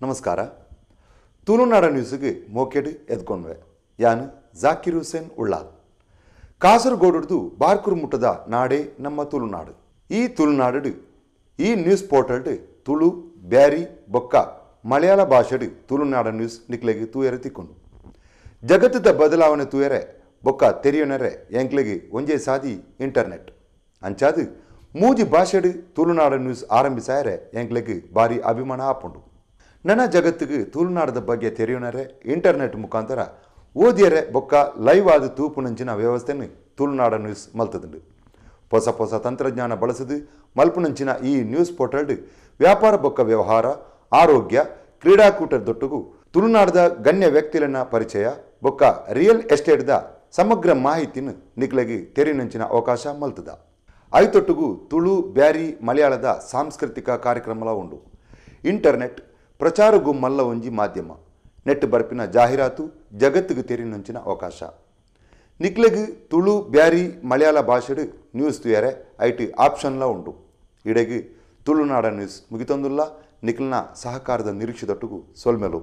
ನಮಸ್ಕಾರ. ತುಳುನಾಡ ನ್ಯೂಸ್ಗೆ ಮೋಕೆಡ್ ಎದ್ಕೊಂಡ್ವೆ. ಯಾನು ಜಾಕಿರ್ ಹುಸೇನ್ ಉಳ್ಳಾಲ್. ಕಾಸರಗೋಡು ಬಾರ್ಕೂರು ಮುಟ್ಟದ ನಾಡೇ ನಮ್ಮ ತುಳುನಾಡು. ಈ ತುಳುನಾಡು ಈ ನ್ಯೂಸ್ ಪೋರ್ಟಲ್ ತುಳು ಬ್ಯಾರಿ ಬೊಕ್ಕ ಮಲಯಾಳ ಭಾಷೆಡು ತುಳುನಾಡ ನ್ಯೂಸ್ ನಿಕ್ಲೆಗೆ ತೂಯರೆ ತಿಕ್ಕೊಂಡು ಜಗತ್ತದ ಬದಲಾವಣೆ ತೂಯರೆ ಬೊಕ್ಕ ತೆರೆಯೋನರೆ ಎಂಕ್ಲೆಗೆ ಒಂಜೇ ಸಾದಿ ಇಂಟರ್ನೆಟ್ ಅಂಚಾದು ಮೂಜಿ ಭಾಷೆಡು ತುಳುನಾಡ ನ್ಯೂಸ್ ಆರಂಭಿಸಾಯರೆ ಎಂಕ್ಲೆಗೆ ಭಾರಿ ಅಭಿಮಾನ ಆಪುಂಡು. ನನ್ನ ಜಗತ್ತಿಗೆ ತುಳುನಾಡದ ಬಗ್ಗೆ ತೆರೆಯೋನರೆ ಇಂಟರ್ನೆಟ್ ಮುಖಾಂತರ ಓದಿಯರೆ ಬೊಕ್ಕ ಲೈವ್ ಆದ ತೂಪುನಂಚಿನ ವ್ಯವಸ್ಥೆಯನ್ನು ತುಳುನಾಡ ನ್ಯೂಸ್ ಮಲ್ತದುಂಡು. ಹೊಸ ಹೊಸ ತಂತ್ರಜ್ಞಾನ ಬಳಸದು ಮಲ್ಪುನಂಚಿನ ಈ ನ್ಯೂಸ್ ಪೋರ್ಟಲ್ ವ್ಯಾಪಾರ ಬೊಕ್ಕ ವ್ಯವಹಾರ, ಆರೋಗ್ಯ, ಕ್ರೀಡಾಕೂಟದೊಟ್ಟಿಗೂ ತುಳುನಾಡದ ಗಣ್ಯ ವ್ಯಕ್ತಿಗಳನ್ನ ಪರಿಚಯ ಬೊಕ್ಕ ರಿಯಲ್ ಎಸ್ಟೇಟ್ದ ಸಮಗ್ರ ಮಾಹಿತಿನ ನಿಕ್ಲೆಗೆ ತೆರೆನಂಚಿನ ಅವಕಾಶ ಮಲ್ತದ. ಐತೊಟ್ಟಿಗೂ ತುಳು ಬ್ಯಾರಿ ಮಲಯಾಳದ ಸಾಂಸ್ಕೃತಿಕ ಕಾರ್ಯಕ್ರಮ ಉಂಡು. ಇಂಟರ್ನೆಟ್ ಪ್ರಚಾರಗೂ ಮಲ್ಲ ಒಂಜಿ ಮಾಧ್ಯಮ. ನೆಟ್ ಬರ್ಪಿನ ಜಾಹೀರಾತು ಜಗತ್ತಿಗೆ ತೆರೆನಂಚಿನ ಅವಕಾಶ. ನಿಕ್ಲೆಗೆ ತುಳು ಬ್ಯಾರಿ ಮಲಯಾಳ ಭಾಷೆಡು ನ್ಯೂಸ್ ತುಯರೆ ಐಟಿ ಆಪ್ಷನ್ಲ ಉಂಡು. ಇಡೆಗೆ ತುಳುನಾಡ ನ್ಯೂಸ್ ಮುಗಿತೊಂದುಲ್ಲ ನಿಕ್ಲನ ಸಹಕಾರದ ನಿರೀಕ್ಷೆದೊಟ್ಟಿಗೂ ಸೊಲ್ಮೆಲು.